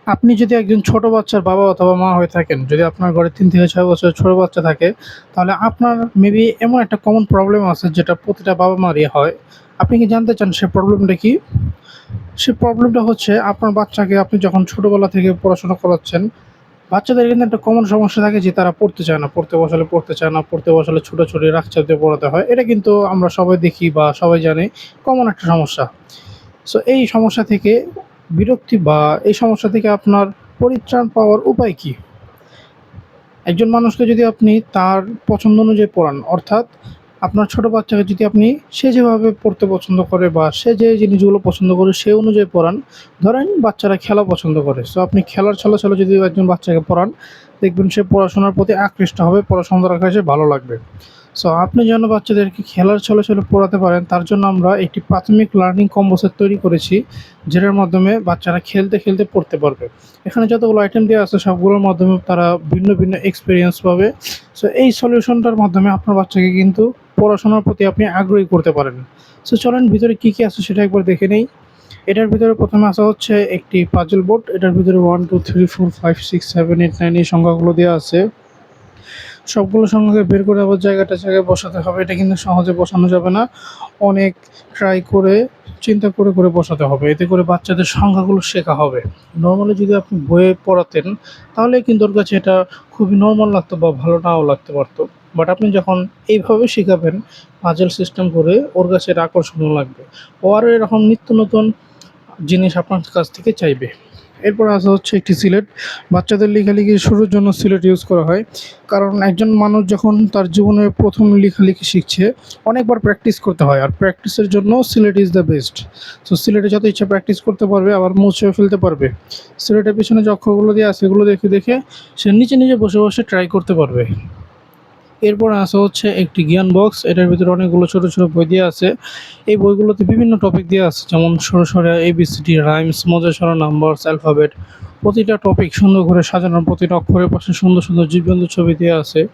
আপনি যদি একজন ছোট বাচ্চার বাবা অথবা মা হয়ে থাকেন, যদি আপনার ঘরে ৩ থেকে ৬ বছরের ছোট বাচ্চা থাকে, তাহলে আপনার মেবি এমন একটা কমন প্রবলেম আছে যেটা প্রতিটা বাবা-মারই হয়। আপনি কি জানতে চান সে প্রবলেমটা কি? সে প্রবলেমটা হচ্ছে আপনার বাচ্চাকে আপনি যখন ছোটবেলা থেকে পড়াশোনা করাচ্ছেন, বাচ্চাদের কিন্তু একটা কমন সমস্যা থাকে যে তারা পড়তে চায় না। পড়তে বসালে পড়তে চায় না, পড়তে বসালে ছুটোছুটি রাগ-চাপ দিয়ে পড়াতে হয়। এটা কিন্তু আমরা সবাই দেখি বা সবাই জানি কমন একটা সমস্যা। সো এই সমস্যা থেকে বিরক্তি বা এই সমস্যা থেকে আপনার পরিত্রাণ পাওয়ার উপায় কি? একজন মানুষকে যদি আপনি তার পছন্দ অনুযায়ী পড়ান, অর্থাৎ আপনার ছোট বাচ্চাকে যদি আপনি সে যেভাবে পড়তে পছন্দ করে বা সে যে জিনিসগুলো পছন্দ করে সে অনুযায়ী পড়ান। ধরেন বাচ্চারা খেলা পছন্দ করে। সো আপনি খেলার ছলে, ছলে যদি একজন বাচ্চাকে পড়ান, দেখবেন সে পড়াশোনার প্রতি আকৃষ্ট হবে, পড়াশোনার কাছে ভালো লাগবে। সো আপনি যেন বাচ্চাদেরকে খেলার ছলে, ছলে পড়াতে পারেন তার জন্য আমরা একটি প্রাথমিক লার্নিং কম্বো সেট তৈরি করেছি, যেটার মাধ্যমে বাচ্চারা খেলতে, খেলতে পড়তে পারবে। এখানে যতগুলো আইটেম দেওয়া আছে সবগুলোর মাধ্যমে তারা ভিন্ন, ভিন্ন এক্সপেরিয়েন্স পাবে। সো এই সলিউশনটার মাধ্যমে আপনার বাচ্চাকে কিন্তু পড়াশোনার প্রতি আপনি আগ্রহী করতে পারেন। সো চলেন ভিতরে কী, কী আছে সেটা একবার দেখে নেই। এটার ভিতরে প্রথমে আসা হচ্ছে একটি পাজল বোর্ড। এটার ভিতরে 1, 2, 3, 4, 5, 6, 7, 8, 9 এই সংখ্যাগুলো দেওয়া আছে। সবগুলো সংখ্যাকে বের করে আবার জায়গায় বসাতে হবে। এটা কিন্তু সহজে বসানো যাবে না। অনেক ট্রাই করে, চিন্তা করে, করে বসাতে হবে। এতে করে বাচ্চাদের সংখ্যাগুলো শেখা হবে। নরমালি যদি আপনি বইয়ে পড়াতেন, তাহলে কিন্তু ওর কাছে এটা খুবই নরমাল লাগতো বা ভালো নাও লাগতে পারত। বাট আপনি যখন এইভাবে শিখাবেন, পাজল সিস্টেম করে, ওর কাছে এটা আকর্ষণীয় লাগবে। ও আরও এরকম নিত্য নতুন জিনিস আপনার কাছ থেকে চাইবে। এরপর আসা হচ্ছে একটি সিলেট। বাচ্চাদের লেখালেখি শুরুর জন্য সিলেট ইউজ করা হয়। কারণ একজন মানুষ যখন তার জীবনে প্রথম লেখালেখি শিখছে, অনেকবার প্র্যাকটিস করতে হয়। আর প্র্যাকটিসের জন্য Sylhet is the best. So সিলেটে যত ইচ্ছা প্র্যাকটিস করতে পারবে, আবার মুছেও ফেলতে পারবে। সিলেটের পেছনে যে অক্ষরগুলো দেওয়া আছে সেগুলো দেখে, দেখে সে নিজে, নিজে বসে, বসে ট্রাই করতে পারবে। এরপর আসা হচ্ছে একটি জ্ঞান বক্স। এটার ভিতরে অনেকগুলো ছোট, ছোট বই দেওয়া আছে। এই বইগুলোতে বিভিন্ন টপিক দেওয়া আছে, যেমন সরা, ABCD, রাইমস, মজার ছড়া, নাম্বারস, অ্যালফাবেট। প্রতিটা টপিক সুন্দর করে সাজানো, প্রতিটা অক্ষরের পাশে সুন্দর, সুন্দর জীবজন্তুর ছবি দেওয়া আছে।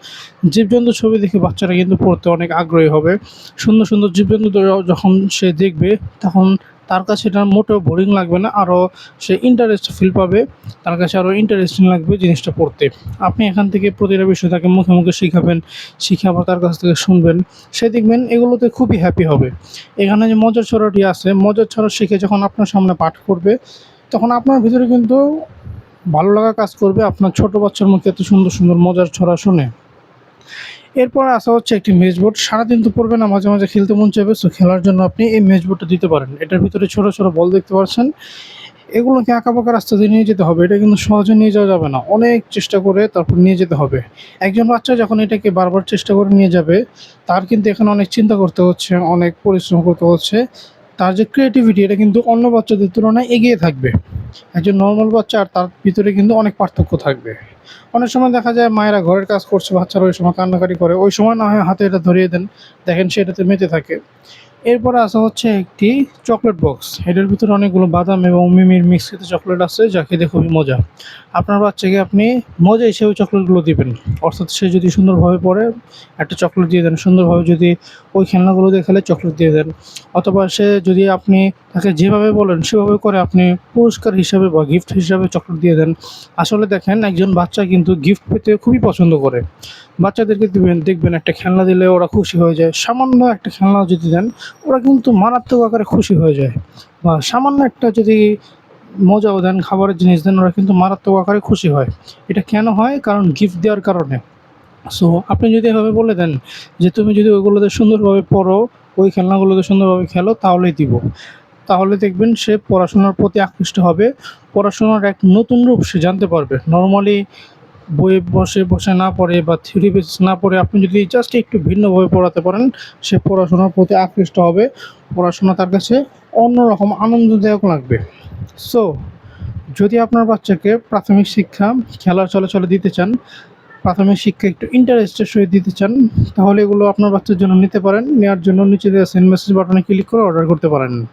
জীবজন্তুর ছবি দেখে বাচ্চারা কিন্তু পড়তে অনেক আগ্রহী হবে। সুন্দর, সুন্দর জীবজন্তু যখন সে দেখবে, তখন তার কাছে এটা মোটেও বোরিং লাগবে না, আরও সে ইন্টারেস্ট ফিল পাবে। তার কাছে আরও ইন্টারেস্টিং লাগবে জিনিসটা পড়তে। আপনি এখান থেকে প্রতিটা বিষয় তাকে মুখে, মুখে শিখাবেন, শিখে আবার তার কাছ থেকে শুনবেন। সে দেখবেন এগুলোতে খুবই হ্যাপি হবে। এখানে যে মজার ছড়াটি আছে, মজার ছড়া শিখে যখন আপনার সামনে পাঠ করবে, তখন আপনার ভিতরে কিন্তু ভালো লাগা কাজ করবে আপনার ছোট বাচ্চার মুখে এত সুন্দর, সুন্দর মজার ছড়া শুনে। এরপর আসা হচ্ছে একটি মেজবোর্ড। সারাদিন তো পড়বে না, মাঝে, মাঝে খেলতে মন চাইবে। সো খেলার জন্য আপনি এই মেজবোর্ডটা দিতে পারেন। এটার ভিতরে ছোট, ছোট বল দেখতে পাচ্ছেন। এগুলোকে আঁকাবাঁকা রাস্তা দিয়ে নিয়ে যেতে হবে। এটা কিন্তু সহজে নিয়ে যাওয়া যাবে না। অনেক চেষ্টা করে তারপর নিয়ে যেতে হবে। একজন বাচ্চা যখন এটাকে বারবার চেষ্টা করে নিয়ে যাবে, তার কিন্তু এখানে অনেক চিন্তা করতে হচ্ছে, অনেক পরিশ্রম করতে হচ্ছে। তার যে ক্রিয়েটিভিটি এটা কিন্তু অন্য বাচ্চাদের তুলনায় এগিয়ে থাকবে। একজন নরমাল বাচ্চা আর তার ভিতরে কিন্তু অনেক পার্থক্য থাকবে। অনেক সময় দেখা যায় মায়েরা ঘরের কাজ করছে, বাচ্চারা ওই সময় কান্নাকাটি করে। ওই সময় না হয় হাতে এটা ধরিয়ে দেন, দেখেন সে এটাতে মেতে থাকে। এরপরে আসা হচ্ছে একটি চকলেট বক্স। এটার ভিতরে অনেকগুলো বাদাম এবং মিমির মিশ্রিত চকলেট আছে, যা খেতে খুবই মজা। আপনার বাচ্চাকে আপনি মজা হিসেবে চকলেটগুলো দিবেন। অর্থাৎ সে যদি সুন্দরভাবে পড়ে, একটা চকলেট দিয়ে দেন। সুন্দরভাবে যদি ওই খেলনাগুলো দিয়ে খেলে, চকলেট দিয়ে দেন। অথবা সে যদি আপনি তাকে যেভাবে বলেন সেভাবে করে, আপনি পুরস্কার হিসাবে বা গিফট হিসাবে চকলেট দিয়ে দেন। আসলে দেখেন একজন বাচ্চা কিন্তু গিফট পেতে খুবই পছন্দ করে। বাচ্চাদেরকে দিবেন, দেখবেন একটা খেলনা দিলে ওরা খুশি হয়ে যায়। সামান্য একটা খেলনা যদি দেন, ওরা কিন্তু মারাত্মক আকারে খুশি হয়ে যায়। বা সামান্য একটা যদি মজাও দেন, খাবারের জিনিস দেন, ওরা কিন্তু মারাত্মক আকারে খুশি হয়। এটা কেন হয়? কারণ গিফট দেওয়ার কারণে। সো আপনি যদি এভাবে বলে দেন যে, "তুমি যদি ওইগুলোতে সুন্দরভাবে পড়ো, ওই খেলনাগুলোতে সুন্দরভাবে খেলো, তাহলেই দিব।" তাহলে দেখবেন সে পড়াশোনার প্রতি আকৃষ্ট হবে। পড়াশোনার এক নতুন রূপ সে জানতে পারবে। নরমালি বইয়ে বসে, বসে না পড়ে বা থিওরি বেসিস না পড়ে আপনি যদি জাস্ট একটু ভিন্নভাবে পড়াতে পারেন, সে পড়াশোনার প্রতি আকৃষ্ট হবে। পড়াশোনা তার কাছে অন্যরকম আনন্দদায়ক লাগবে। সো যদি আপনার বাচ্চাকে প্রাথমিক শিক্ষা খেলার ছলে, ছলে দিতে চান, প্রাথমিক শিক্ষা একটু ইন্টারেস্টের সহিত দিতে চান, তাহলে এগুলো আপনার বাচ্চার জন্য নিতে পারেন। নেওয়ার জন্য নিচে দেওয়া সেন্ড মেসেজ বাটনে ক্লিক করে অর্ডার করতে পারেন।